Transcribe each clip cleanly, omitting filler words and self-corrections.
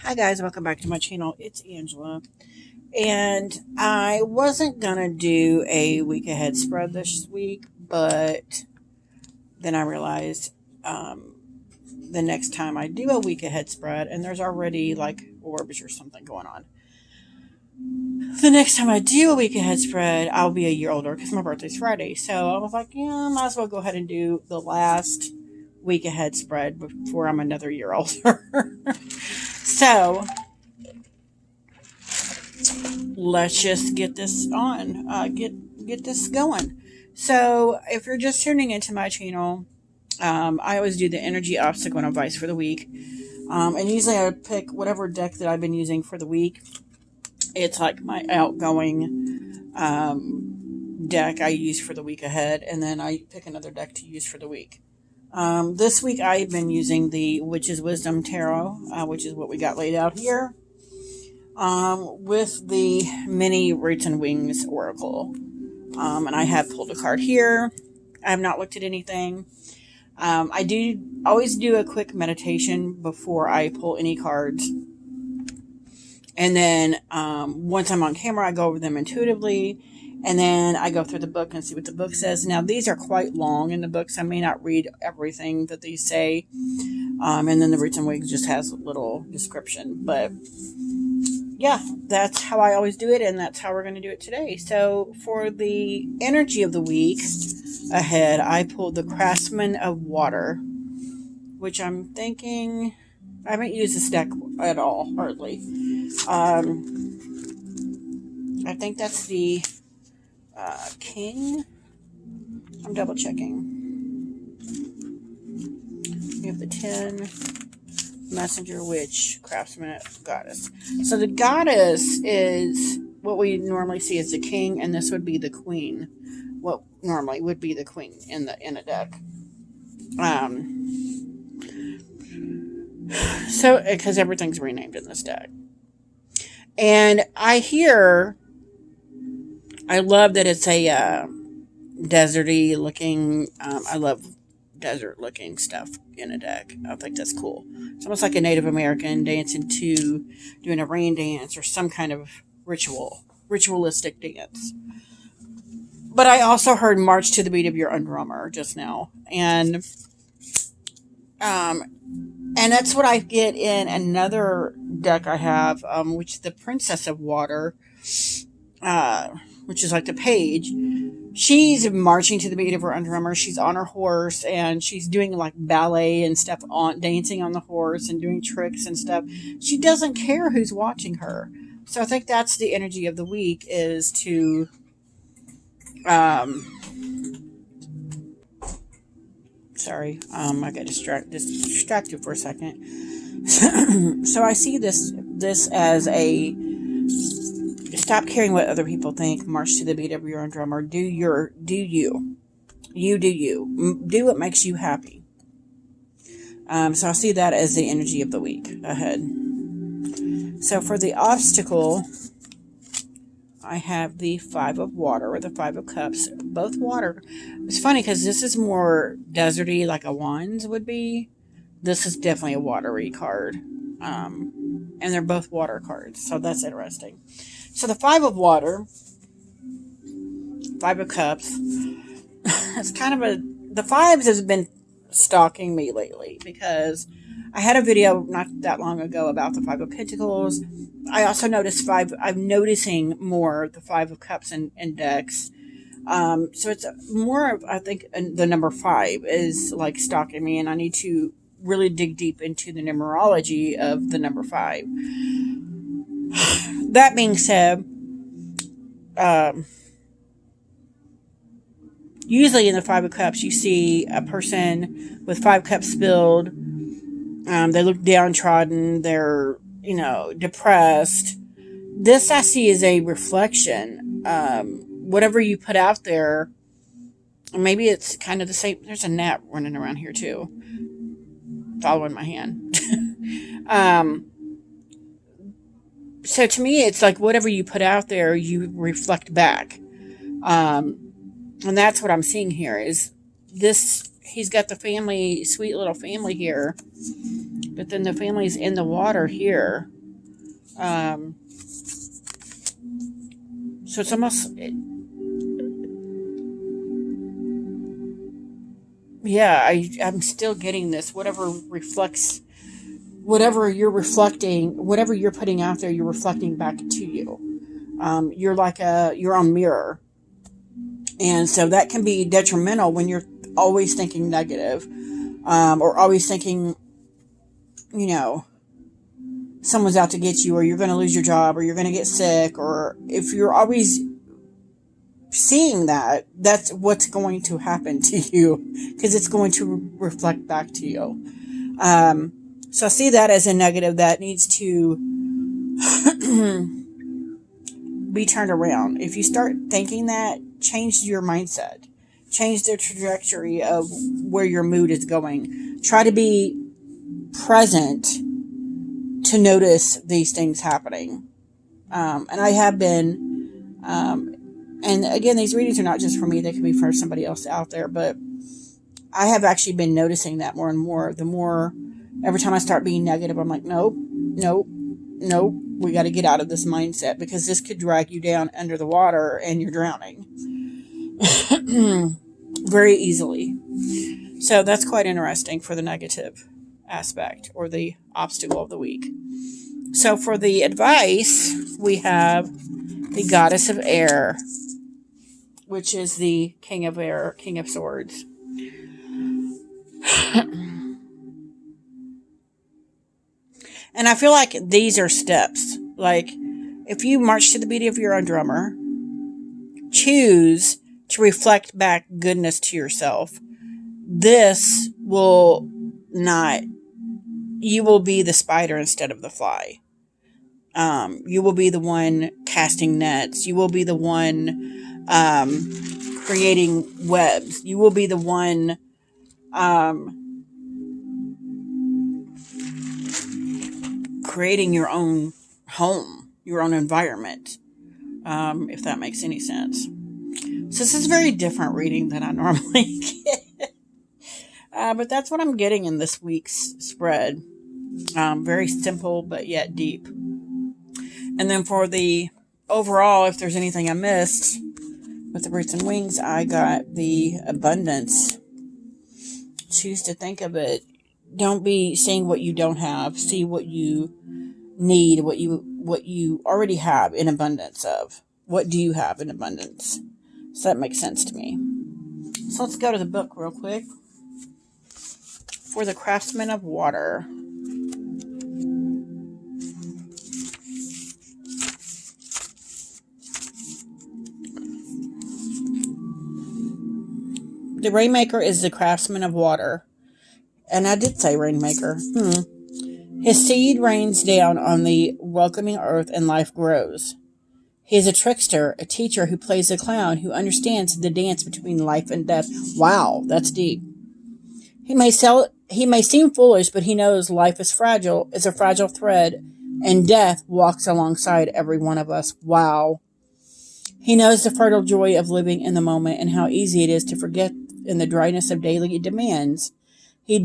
Hi guys, welcome back to my channel. It's Angela, and I wasn't gonna do a week ahead spread this week, but then I realized the next time I do a week ahead spread, and there's already like orbs or something going on. The next time I do a week ahead spread, I'll be a year older because my birthday's Friday. So I was like, yeah, might as well go ahead and do the last week ahead spread before I'm another year older. So let's just get this on, get this going. So if you're just tuning into my channel, I always do the energy obstacle and advice for the week, and usually I pick whatever deck that I've been using for the week. It's like my outgoing deck I use for the week ahead, and then I pick another deck to use for the week. This week I've been using the Witch's Wisdom Tarot, which is what we got laid out here, with the Mini Roots and Wings Oracle. And I have pulled a card here. I have not looked at anything. I do always do a quick meditation before I pull any cards. And then once I'm on camera, I go over them intuitively. And then I go through the book and see what the book says. Now, these are quite long in the books. I may not read everything that they say. And then the Roots and Wings just has a little description. But yeah, that's how I always do it, and that's how we're going to do it today. So for the energy of the week ahead, I pulled the Craftsman of Water, which I'm thinking I haven't used this deck at all, hardly. I think that's the King. I'm double checking. We have the 10. Messenger, Witch, Craftsman, Goddess. So the Goddess is what we normally see as the King, and this would be the Queen. What normally would be the Queen in a deck. So because everything's renamed in this deck, and I love that it's a deserty looking. I love desert looking stuff in a deck. I think that's cool. It's almost like a Native American dancing to doing a rain dance or some kind of ritualistic dance. But I also heard March to the Beat of Your Own Drummer just now. And that's what I get in another deck I have, which is the Princess of Water, which is like the page. She's marching to the beat of her own drummer. She's on her horse, and she's doing like ballet and stuff, dancing on the horse and doing tricks and stuff. She doesn't care who's watching her. So I think that's the energy of the week, is to sorry, I got distracted for a second. So I see this as a stop caring what other people think. March to the beat of your own drummer. Do you. Do what makes you happy. So I see that as the energy of the week ahead. So for the obstacle, I have the Five of Water, or the Five of Cups. Both water. It's funny because this is more deserty, like a Wands would be. This is definitely a watery card. And they're both water cards. So that's interesting. So the Five of Water, Five of Cups, it's kind of the fives has been stalking me lately, because I had a video not that long ago about the Five of Pentacles. I also noticed I'm noticing more the Five of Cups in decks. So it's more of, I think, the number 5 is like stalking me, and I need to really dig deep into the numerology of the number 5. That being said, usually in the Five of Cups, you see a person with 5 cups spilled. They look downtrodden. They're, depressed. This I see is a reflection. Whatever you put out there, maybe it's kind of the same. There's a gnat running around here too, following my hand. So to me, it's like whatever you put out there, you reflect back. And that's what I'm seeing here is this. He's got the family, sweet little family here, but then the family's in the water here. So it's almost, yeah, I'm still getting this. Whatever you're reflecting, whatever you're putting out there, you're reflecting back to you. You're like your own mirror. And so that can be detrimental when you're always thinking negative, or always thinking, you know, someone's out to get you, or you're going to lose your job, or you're going to get sick, or if you're always seeing that, that's what's going to happen to you, because it's going to reflect back to you. So I see that as a negative that needs to be turned around. If you start thinking that, change your mindset. Change the trajectory of where your mood is going. Try to be present to notice these things happening. And I have been, and again, these readings are not just for me, they can be for somebody else out there, but I have actually been noticing that more and more. The more, every time I start being negative, I'm like, nope, we got to get out of this mindset, because this could drag you down under the water and you're drowning very easily. So that's quite interesting for the negative aspect, or the obstacle of the week. So for the advice, we have the Goddess of Air, which is the King of Air, King of Swords. And I feel like these are steps. Like, if you march to the beat of your own drummer, choose to reflect back goodness to yourself. This will not, you will be the spider instead of the fly. You will be the one casting nets. You will be the one creating webs. You will be the one creating your own home, your own environment, if that makes any sense. So this is a very different reading than I normally get. But that's what I'm getting in this week's spread. Very simple, but yet deep. And then for the overall, if there's anything I missed with the Roots and Wings, I got the abundance. Choose to think of it. Don't be seeing what you don't have. See what you need, what you already have in abundance of. What do you have in abundance? So that makes sense to me. So let's go to the book real quick. For the Craftsman of Water. The Rainmaker is the craftsman of water. And I did say Rainmaker. His seed rains down on the welcoming earth and life grows. He is a trickster, a teacher who plays a clown, who understands the dance between life and death. Wow, that's deep. He may seem foolish, but he knows life is a fragile thread, and death walks alongside every one of us. Wow. He knows the fertile joy of living in the moment and how easy it is to forget in the dryness of daily demands. He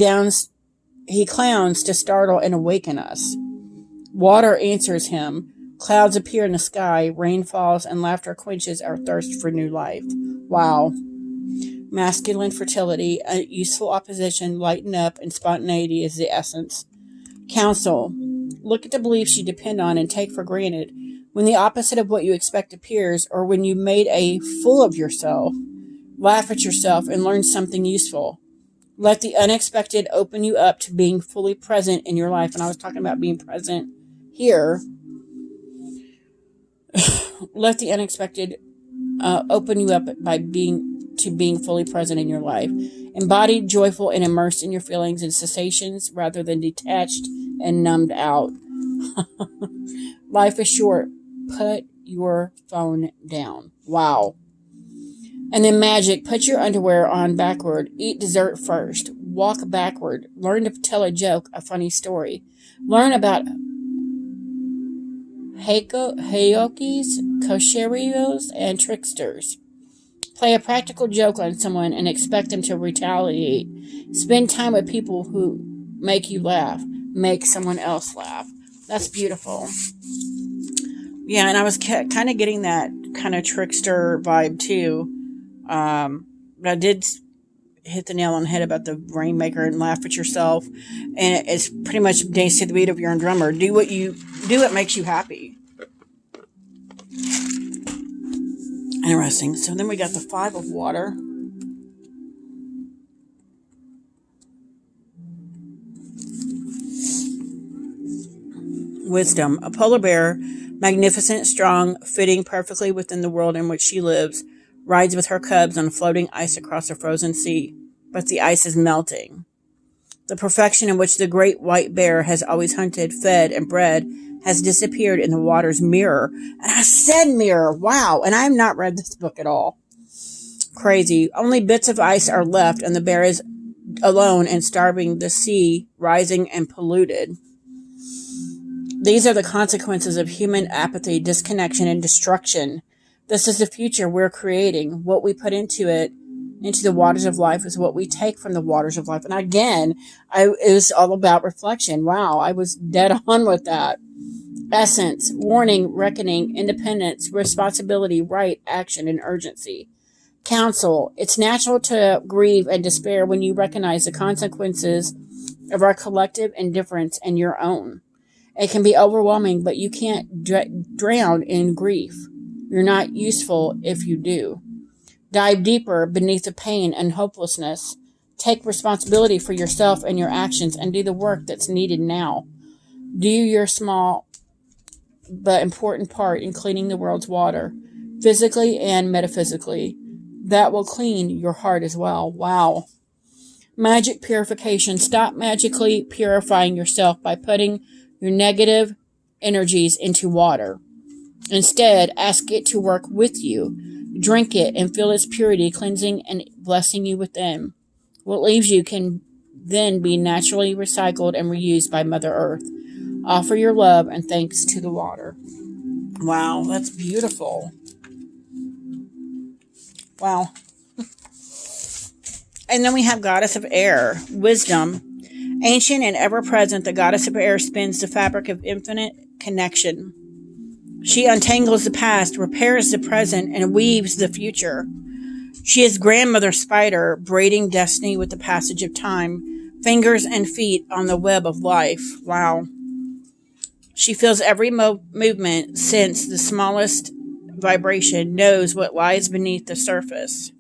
clowns to startle and awaken us. Water answers him. Clouds appear in the sky, rain falls, and laughter quenches our thirst for new life. Wow. Masculine fertility, a useful opposition, lighten up, and spontaneity is the essence. Counsel. Look at the beliefs you depend on and take for granted. When the opposite of what you expect appears, or when you made a fool of yourself, laugh at yourself and learn something useful. Let the unexpected open you up to being fully present in your life. And I was talking about being present here. Let the unexpected open you up by being fully present in your life. Embodied, joyful, and immersed in your feelings and sensations rather than detached and numbed out. Life is short. Put your phone down. Wow. And then magic. Put your underwear on backward. Eat dessert first. Walk backward. Learn to tell a joke, a funny story. Learn about Hayokis, Kosherios, and tricksters. Play a practical joke on someone and expect them to retaliate. Spend time with people who make you laugh. Make someone else laugh. That's beautiful. Yeah, and I was kind of getting that kind of trickster vibe too. But I did hit the nail on the head about the rainmaker and laugh at yourself. And it's pretty much dance to the beat of your own drummer. Do what makes you happy. Interesting. So then we got the 5 of water. Wisdom. A polar bear, magnificent, strong, fitting perfectly within the world in which she lives, rides with her cubs on floating ice across a frozen sea, but the ice is melting. The perfection in which the great white bear has always hunted, fed, and bred has disappeared in the water's mirror. And I said mirror, wow, and I have not read this book at all. Crazy. Only bits of ice are left, and the bear is alone and starving, the sea rising and polluted. These are the consequences of human apathy, disconnection, and destruction. This is the future we're creating. What we put into it, into the waters of life, is what we take from the waters of life. And again, it was all about reflection. Wow, I was dead on with that. Essence, warning, reckoning, independence, responsibility, right, action, and urgency. Counsel, it's natural to grieve and despair when you recognize the consequences of our collective indifference and your own. It can be overwhelming, but you can't drown in grief. You're not useful if you do. Dive deeper beneath the pain and hopelessness. Take responsibility for yourself and your actions and do the work that's needed now. Do your small but important part in cleaning the world's water, physically and metaphysically. That will clean your heart as well. Wow. Magic purification. Stop magically purifying yourself by putting your negative energies into water. Instead, ask it to work with you. Drink it and feel its purity, cleansing and blessing you within. What leaves you can then be naturally recycled and reused by Mother Earth. Offer your love and thanks to the water. Wow, that's beautiful. Wow. And then we have Goddess of Air, Wisdom. Ancient and ever-present, the Goddess of Air spins the fabric of infinite connection. She untangles the past, repairs the present, and weaves the future. She is Grandmother Spider, braiding destiny with the passage of time, fingers and feet on the web of life. Wow. She feels every movement, since the smallest vibration, knows what lies beneath the surface.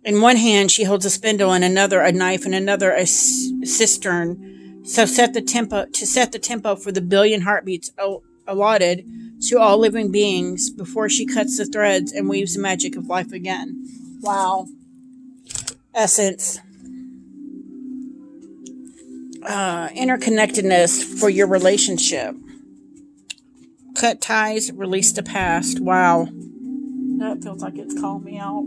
In one hand, she holds a spindle, in another a knife, and another a cistern. So set the tempo for the billion heartbeats allotted to all living beings before she cuts the threads and weaves the magic of life again. Wow. Essence. Interconnectedness for your relationship. Cut ties, release the past. Wow. That feels like it's calling me out.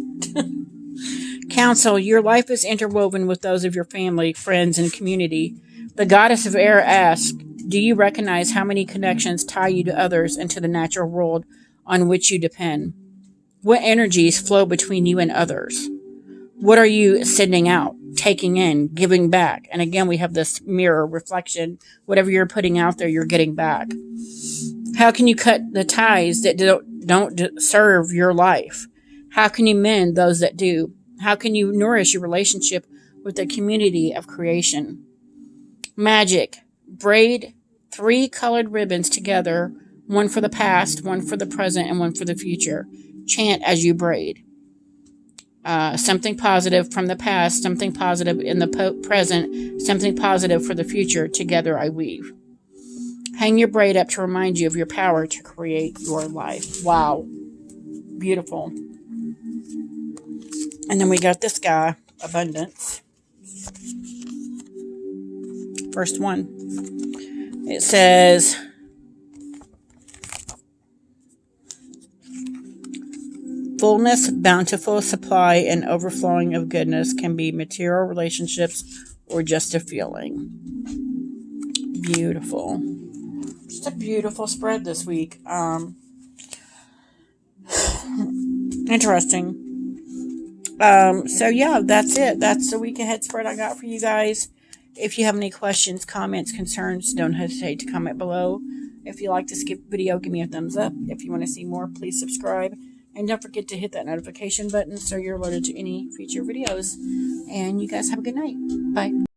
Counsel, your life is interwoven with those of your family, friends, and community. The Goddess of Air asks, do you recognize how many connections tie you to others and to the natural world on which you depend? What energies flow between you and others? What are you sending out, taking in, giving back? And again, we have this mirror reflection. Whatever you're putting out there, you're getting back. How can you cut the ties that don't serve your life? How can you mend those that do? How can you nourish your relationship with the community of creation? Magic. Braid 3 colored ribbons together, one for the past, one for the present, and one for the future. Chant as you braid. Something positive from the past, something positive in the present, something positive for the future. Together I weave. Hang your braid up to remind you of your power to create your life. Wow. Beautiful. And then we got this guy, Abundance. First one. It says, fullness, bountiful supply, and overflowing of goodness can be material relationships or just a feeling. Beautiful. Just a beautiful spread this week. Interesting. So yeah, that's it. That's the week ahead spread I got for you guys. if you have any questions, comments, concerns, don't hesitate to comment below. If you like this video, give me a thumbs up. If you want to see more, please subscribe. And don't forget to hit that notification button so you're alerted to any future videos. And you guys have a good night. Bye.